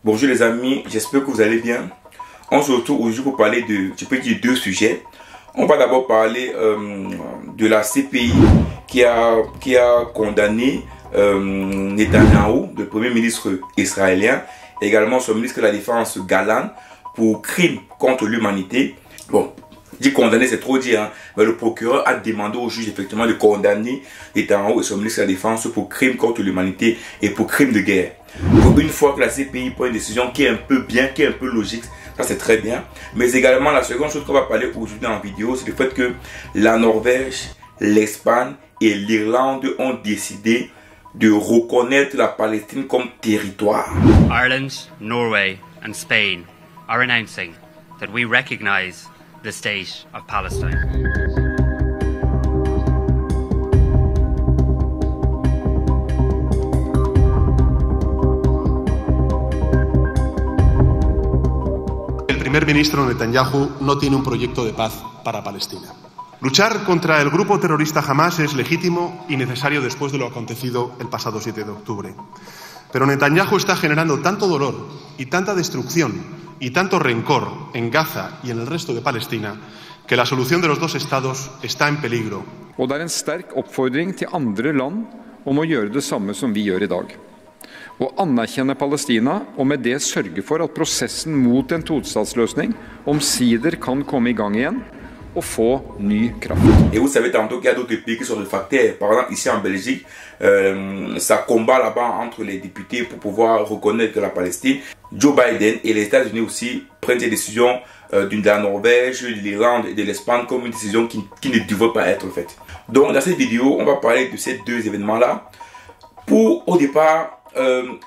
Bonjour les amis, j'espère que vous allez bien. On se retrouve aujourd'hui pour parler de deux sujets. On va d'abord parler de la CPI qui a condamné Netanyahou, le premier ministre israélien, et également son ministre de la Défense Gallant, pour crimes contre l'humanité. Bon, dit condamner c'est trop dit, hein, mais le procureur a demandé au juge effectivement de condamner Netanyahou et son ministre de la Défense pour crimes contre l'humanité et pour crimes de guerre. Pour une fois que la CPI prend une décision qui est un peu bien, qui est un peu logique, ça c'est très bien. Mais également la seconde chose qu'on va parler aujourd'hui dans la vidéo, c'est le fait que la Norvège, l'Espagne et l'Irlande ont décidé de reconnaître la Palestine comme territoire. Ireland, Norway and Spain are announcing that we recognize the state of Palestine. El primer ministro Netanyahu no tiene un proyecto de paz para Palestina. Luchar contra el grupo terrorista Hamas es legítimo y necesario después de lo acontecido el pasado 7 de octubre. Pero Netanyahu está generando tanto dolor y tanta destrucción y tanto rencor en Gaza y en el resto de Palestina que la solución de los dos estados está en peligro. Og det en sterk oppfordring til andre land om å gjøre det samme som vi gjør i dag. Å anerkjenne Palestina og med det sørge for at prosessen mot en tostatsløsning omsider kan komme i gang igjen og få ny kraft. Et vous savez tantôt qu'il y a d'autres pays qui sont réfractaires. Par exemple, ici en Belgique, ça combat là-bas entre les députés pour pouvoir reconnaître la Palestine. Joe Biden et les États-Unis aussi prennent des décisions de la Norvège, de l'Irlande et de l'Espagne comme une décision qui ne devrait pas être faite. Donc dans cette vidéo, on va parler de ces deux événements-là. Pour, au départ,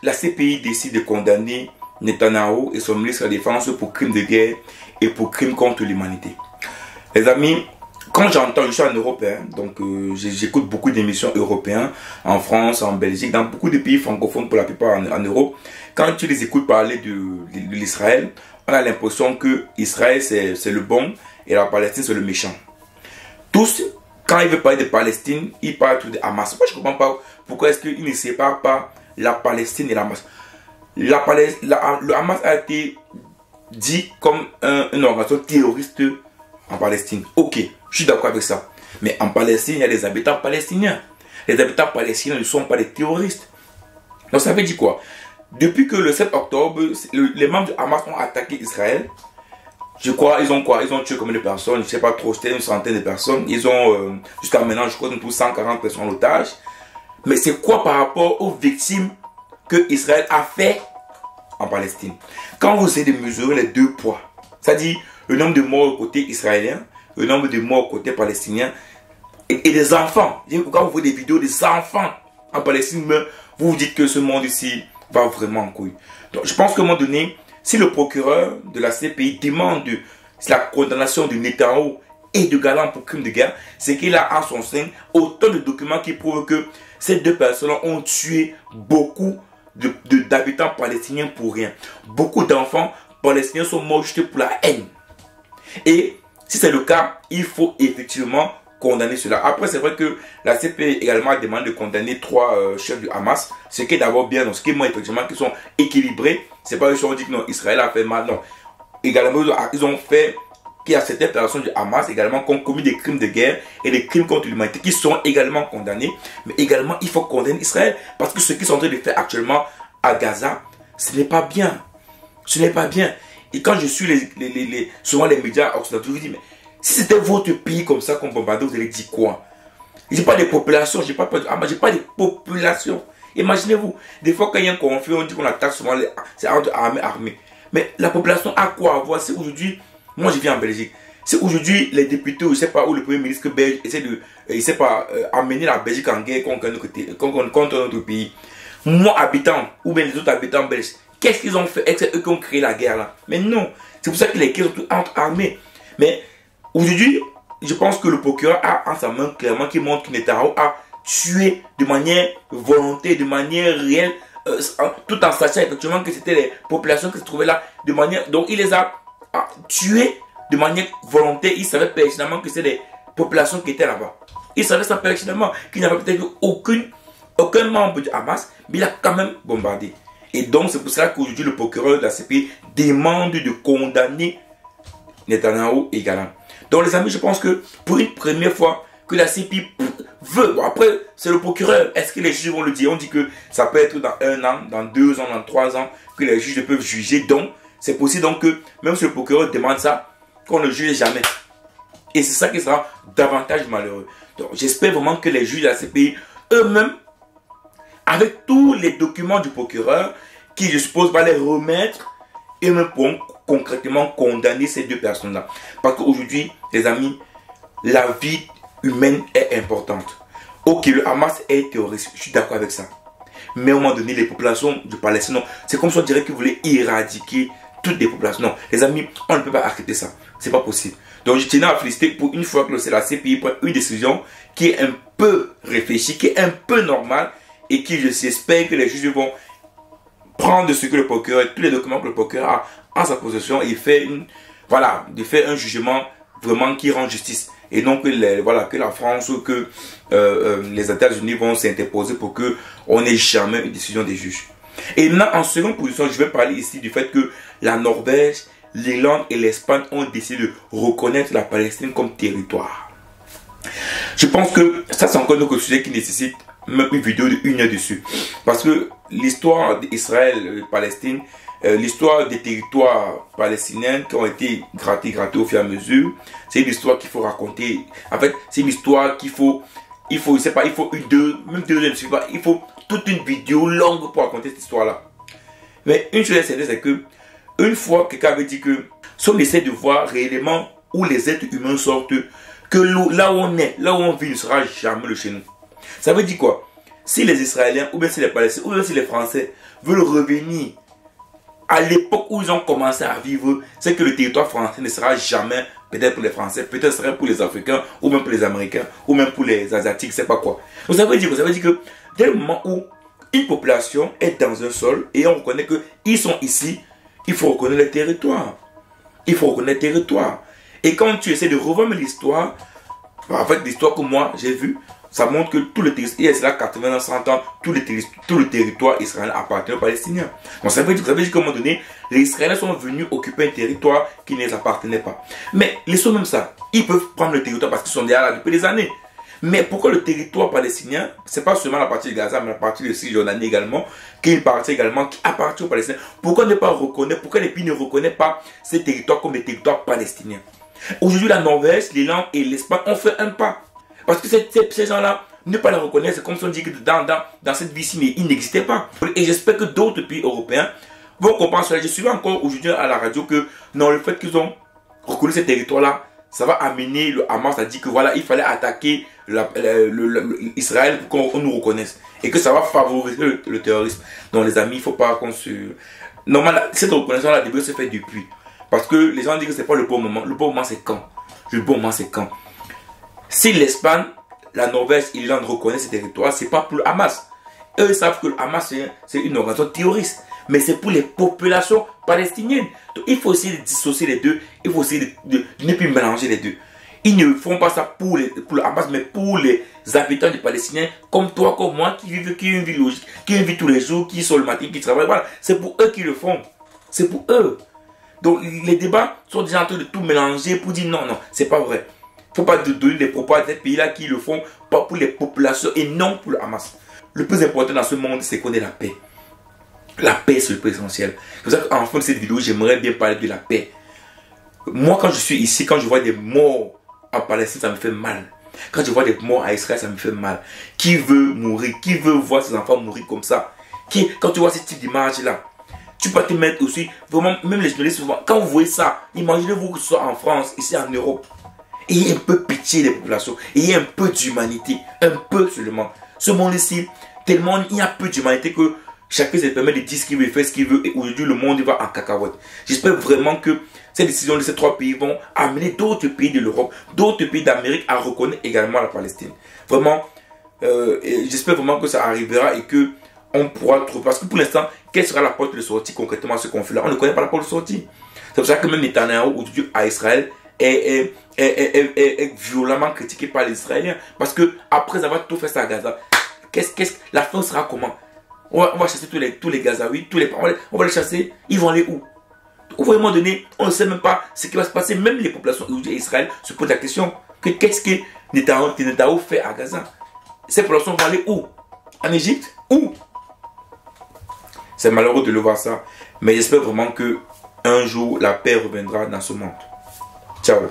la CPI décide de condamner Netanyahou et son ministre de la Défense pour crimes de guerre et pour crimes contre l'humanité. Les amis, quand j'entends, je suis en Europe, hein, donc j'écoute beaucoup d'émissions européennes, en France, en Belgique, dans beaucoup de pays francophones pour la plupart en Europe. Quand tu les écoutes parler de l'Israël, on a l'impression que Israël c'est le bon et la Palestine c'est le méchant. Tous, quand ils veulent parler de Palestine, ils parlent de Hamas. Moi je ne comprends pas pourquoi est-ce qu'ils ne séparent pas la Palestine et la Hamas. Le Hamas a été dit comme une organisation terroriste en Palestine. Ok, je suis d'accord avec ça. Mais en Palestine, il y a des habitants palestiniens. Les habitants palestiniens ne sont pas des terroristes. Donc ça veut dire quoi? Depuis que le 7 octobre, les membres du Hamas ont attaqué Israël, je crois, ils ont tué combien de personnes? Je ne sais pas trop, c'était une centaine de personnes. Ils ont, jusqu'à maintenant, je crois, ils ont tous 140 personnes en otage. Mais c'est quoi par rapport aux victimes que Israël a fait en Palestine? Quand vous essayez de mesurer les deux poids, c'est-à-dire le nombre de morts au côté israélien, le nombre de morts au côté palestinien, et des enfants. Quand vous voyez des vidéos des enfants en Palestine, vous vous dites que ce monde ici va vraiment en couille. Donc je pense qu'à un moment donné, si le procureur de la CPI demande la condamnation de Netanyahou et de Gallant pour crime de guerre, c'est qu'il a en son sein autant de documents qui prouvent que ces deux personnes ont tué beaucoup d'habitants palestiniens pour rien. Beaucoup d'enfants palestiniens sont morts juste pour la haine. Et si c'est le cas, il faut effectivement condamner cela. Après, c'est vrai que la CPI également demande de condamner 3 chefs du Hamas, ce qui est d'abord bien, donc ce qui est moi effectivement qui sont équilibrés. C'est pas eux qui ont dit que non, Israël a fait mal, non. Également, ils ont fait qu'il y a certaines personnes du Hamas également qui ont commis des crimes de guerre et des crimes contre l'humanité qui sont également condamnés. Mais également, il faut condamner Israël parce que ce qu'ils sont en train de faire actuellement à Gaza, ce n'est pas bien. Ce n'est pas bien. Et quand je suis souvent les médias occidentaux, je me dis, mais si c'était votre pays comme ça qu'on bombardait, vous allez dire quoi? Je n'ai pas de population, je n'ai pas de population. Imaginez-vous, des fois quand il y a un conflit, on dit qu'on attaque souvent, c'est entre armées. Mais la population a quoi à voir? C'est aujourd'hui, moi je vis en Belgique, c'est aujourd'hui les députés, ou je ne sais pas, ou le premier ministre belge essaie de, amener la Belgique en guerre contre notre pays. Moi, habitant, ou bien les autres habitants belges, qu'est-ce qu'ils ont fait? Est-ce eux qui ont créé la guerre là? Mais non, c'est pour ça que les guerres sont toutes entre armées. Mais aujourd'hui, je pense que le procureur a en sa main clairement qui montre que Netanyahou a tué de manière volontaire, de manière réelle, tout en sachant effectivement que c'était les populations qui se trouvaient là, de manière, donc il les a tués de manière volontaire. Il savait pertinemment que c'était les populations qui étaient là-bas. Il savait ça pertinemment, qu'il n'y avait peut-être aucun membre du Hamas, mais il a quand même bombardé. Et donc, c'est pour cela qu'aujourd'hui, le procureur de la CPI demande de condamner Netanyahou également. Donc, les amis, je pense que pour une première fois que la CPI veut, bon, après, c'est le procureur. Est-ce que les juges vont le dire? On dit que ça peut être dans 1 an, dans 2 ans, dans 3 ans, que les juges peuvent juger. Donc, c'est possible donc que, même si le procureur demande ça, qu'on ne juge jamais. Et c'est ça qui sera davantage malheureux. Donc, j'espère vraiment que les juges de la CPI, eux-mêmes, avec tous les documents du procureur, qui je suppose va les remettre, eux-mêmes pourront concrètement condamner ces 2 personnes-là. Parce qu'aujourd'hui, les amis, la vie humaine est importante. Ok, le Hamas est terroriste, je suis d'accord avec ça. Mais à un moment donné, les populations du Palestine, c'est comme si on dirait qu'ils voulaient éradiquer toutes les populations. Non, les amis, on ne peut pas accepter ça. C'est pas possible. Donc je tenais à féliciter pour une fois que la CPI prend une décision qui est un peu réfléchie, qui est un peu normale et qui, j'espère que les juges vont prendre ce que le procureur, tous les documents que le procureur a en sa possession et faire de faire un jugement vraiment qui rend justice. Et donc que la France ou que les États-Unis vont s'interposer pour que on n'ait jamais une décision des juges. Et maintenant, en seconde position, je vais parler ici du fait que la Norvège, l'Irlande et l'Espagne ont décidé de reconnaître la Palestine comme territoire. Je pense que ça, c'est encore un autre sujet qui nécessite même une vidéo de 1 heure dessus. Parce que l'histoire d'Israël et Palestine, l'histoire des territoires palestiniens qui ont été grattés au fur et à mesure, c'est une histoire qu'il faut raconter. En fait, c'est une histoire qu'il faut, je sais pas, il faut même 2 heures, je sais pas, il faut toute une vidéo longue pour raconter cette histoire-là. Mais une chose est certaine, c'est que une fois quelqu'un avait dit que si on essaie de voir réellement où les êtres humains sortent, que là où on est, là où on vit ne sera jamais le chez nous. Ça veut dire quoi? Si les Israéliens, ou bien si les Palestiniens, ou bien si les Français veulent revenir à l'époque où ils ont commencé à vivre, c'est que le territoire français ne sera jamais, peut-être pour les Français, peut-être sera pour les Africains, ou même pour les Américains, ou même pour les Asiatiques, c'est pas quoi. Donc ça veut dire que dès le moment où une population est dans un sol et on reconnaît qu'ils sont ici, il faut reconnaître le territoire. Il faut reconnaître le territoire. Et quand tu essaies de revoir l'histoire, en fait l'histoire que moi j'ai vue, ça montre que tout le territoire, il y a cela 80 ans, 100 ans, tout le territoire israélien appartient aux Palestiniens. Donc ça veut dire qu'à un moment donné, les Israéliens sont venus occuper un territoire qui ne les appartenait pas. Mais laissons même ça. Ils peuvent prendre le territoire parce qu'ils sont déjà là depuis des années. Mais pourquoi le territoire palestinien, c'est pas seulement la partie de Gaza, mais la partie de Cisjordanie également, qui est une partie également qui appartient aux Palestiniens. Pourquoi ne pas reconnaître, pourquoi les pays ne reconnaissent pas ces territoires comme des territoires palestiniens? Aujourd'hui, la Norvège, l'Irlande et l'Espagne ont fait un pas. Parce que ces gens-là, ne pas les reconnaître, c'est comme si on dit que dans cette vie-ci, mais ils n'existaient pas. Et j'espère que d'autres pays européens vont comprendre cela. Je suis encore aujourd'hui à la radio que non, le fait qu'ils ont reconnu ces territoires-là, ça va amener le Hamas à dire que voilà, il fallait attaquer Israël pour qu'on nous reconnaisse. Et que ça va favoriser le terrorisme. Donc les amis, il ne faut pas qu'on se... Normalement, cette reconnaissance-là devrait se faire depuis. Parce que les gens disent que ce n'est pas le bon moment. Le bon moment, c'est quand? Le bon moment, c'est quand? Si l'Espagne, la Norvège et l'Irlande reconnaissent ces territoires, ce n'est pas pour le Hamas. Eux savent que le Hamas, c'est une organisation terroriste. Mais c'est pour les populations palestiniennes. Donc il faut essayer de dissocier les deux. Il faut essayer de ne plus mélanger les deux. Ils ne font pas ça pour le Hamas, mais pour les habitants des Palestiniens, comme toi, comme moi, qui vivent une vie logique, qui vivent tous les jours, qui sont le matin, qui travaillent. Voilà. C'est pour eux qui le font. C'est pour eux. Donc les débats sont déjà en train de tout mélanger pour dire non, c'est pas vrai. Il ne faut pas donner des propos à ces pays-là qui le font pas pour les populations et non pour le Hamas. Le plus important dans ce monde, c'est qu'on ait la paix. La paix, c'est le plus essentiel. C'est pour ça qu'en fin de cette vidéo, j'aimerais bien parler de la paix. Moi, quand je suis ici, quand je vois des morts en Palestine, ça me fait mal. Quand je vois des morts à Israël, ça me fait mal. Qui veut mourir? Qui veut voir ses enfants mourir comme ça? Quand tu vois ce type d'image-là, tu peux te mettre aussi, vraiment, même les journalistes, souvent, quand vous voyez ça, imaginez-vous que ce soit en France, ici en Europe. Ayez un peu pitié des populations. Ayez un peu d'humanité. Un peu seulement. Ce monde ici, tellement il y a peu d'humanité que chacun se permet de dire ce qu'il veut, faire ce qu'il veut. Et aujourd'hui, le monde va en cacahuète. J'espère vraiment que ces décisions de ces 3 pays vont amener d'autres pays de l'Europe, d'autres pays d'Amérique à reconnaître également la Palestine. Vraiment, j'espère vraiment que ça arrivera et que on pourra trouver. Parce que pour l'instant, quelle sera la porte de sortie concrètement à ce conflit-là? On ne connaît pas la porte de sortie. C'est pour ça que même Netanyahou, aujourd'hui, à Israël, est violemment critiqué par les Israéliens. Parce que après avoir tout fait ça à Gaza, la fin sera comment? On va chasser tous les Gazaouis, on va les chasser. Ils vont aller où? Au moment donné, on ne sait même pas ce qui va se passer. Même les populations d'Israël se posent la question qu'est-ce que Netanyahou fait à Gaza? Ces populations vont aller où? En Égypte? Où? C'est malheureux de le voir ça. Mais j'espère vraiment que un jour, la paix reviendra dans ce monde. Ciao.